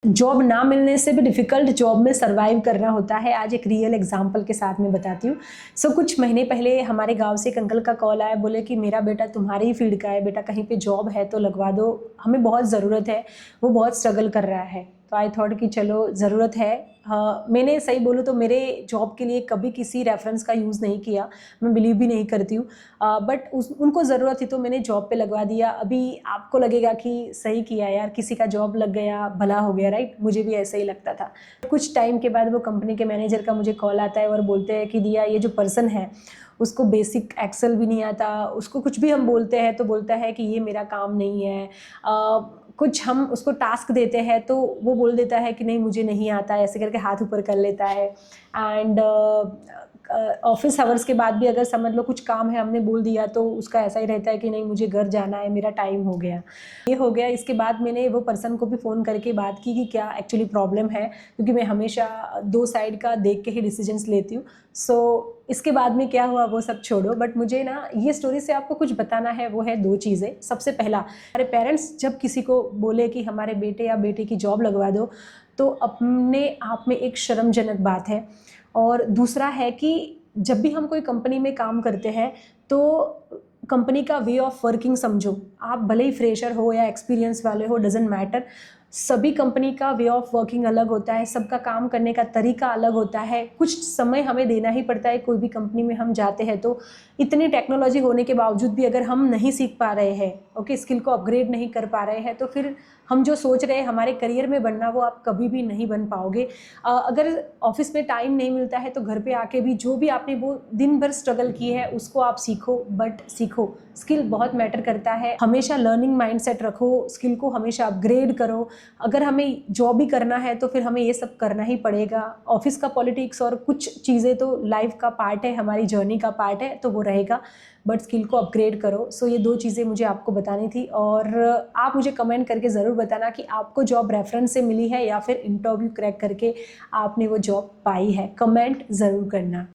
Job ना मिलने से भी डिफ़िकल्ट जॉब में सर्वाइव करना होता है। आज एक रियल एग्जांपल के साथ मैं बताती हूँ। कुछ महीने पहले हमारे गांव से एक अंकल का कॉल आया, बोले कि मेरा बेटा तुम्हारी ही फील्ड का है, बेटा कहीं पे जॉब है तो लगवा दो, हमें बहुत ज़रूरत है, वो बहुत स्ट्रगल कर रहा है। तो आई थॉट कि चलो ज़रूरत है। मैंने सही बोलूँ तो मेरे जॉब के लिए कभी किसी रेफरेंस का यूज़ नहीं किया, मैं बिलीव भी नहीं करती हूँ, बट उनको ज़रूरत थी तो मैंने जॉब पे लगवा दिया। अभी आपको लगेगा कि सही किया यार, किसी का जॉब लग गया भला हो गया, राइट? मुझे भी ऐसा ही लगता था। कुछ टाइम के बाद वो कंपनी के मैनेजर का मुझे कॉल आता है और बोलते हैं कि दिया, ये जो पर्सन है उसको बेसिक एक्सेल भी नहीं आता, उसको कुछ भी हम बोलते हैं तो बोलता है कि ये मेरा काम नहीं है। कुछ हम उसको टास्क देते हैं तो वो बोल देता है कि नहीं मुझे नहीं आता है, ऐसे करके हाथ ऊपर कर लेता है। एंड ऑफिस आवर्स के बाद भी अगर समझ लो कुछ काम है हमने बोल दिया तो उसका ऐसा ही रहता है कि नहीं मुझे घर जाना है, मेरा टाइम हो गया, ये हो गया। इसके बाद मैंने वो पर्सन को भी फ़ोन करके बात की कि क्या एक्चुअली प्रॉब्लम है, क्योंकि मैं हमेशा दो साइड का देख के ही डिसीजंस लेती हूँ। इसके बाद में क्या हुआ वो सब छोड़ो, बट मुझे ना ये स्टोरी से आपको कुछ बताना है, वो है दो चीज़ें। सबसे पहला, हमारे पेरेंट्स जब किसी को बोले कि हमारे बेटे या बेटी की जॉब लगवा दो तो अपने आप में एक शर्मजनक बात है। और दूसरा है कि जब भी हम कोई कंपनी में काम करते हैं तो कंपनी का वे ऑफ वर्किंग समझो। आप भले ही फ्रेशर हो या एक्सपीरियंस वाले हो, डजेंट मैटर, सभी कंपनी का वे ऑफ वर्किंग अलग होता है, सबका काम करने का तरीका अलग होता है। कुछ समय हमें देना ही पड़ता है। कोई भी कंपनी में हम जाते हैं तो इतनी टेक्नोलॉजी होने के बावजूद भी अगर हम नहीं सीख पा रहे हैं, ओके, स्किल को अपग्रेड नहीं कर पा रहे हैं, तो फिर हम जो सोच रहे हैं हमारे करियर में बनना, वो आप कभी भी नहीं बन पाओगे। अगर ऑफिस में टाइम नहीं मिलता है तो घर पे आके भी जो भी आपने वो दिन भर स्ट्रगल की है उसको आप सीखो, बट सीखो। स्किल बहुत मैटर करता है। हमेशा लर्निंग माइंडसेट रखो, स्किल को हमेशा अपग्रेड करो। अगर हमें जॉब भी करना है तो फिर हमें ये सब करना ही पड़ेगा। ऑफिस का पॉलिटिक्स और कुछ चीज़ें तो लाइफ का पार्ट है, हमारी जर्नी का पार्ट है, तो वो रहेगा, बट स्किल को अपग्रेड करो। ये दो चीज़ें मुझे आपको बतानी थी। और आप मुझे कमेंट करके ज़रूर बताना कि आपको जॉब रेफरेंस से मिली है या फिर इंटरव्यू क्रैक करके आपने वो जॉब पाई है। कमेंट ज़रूर करना।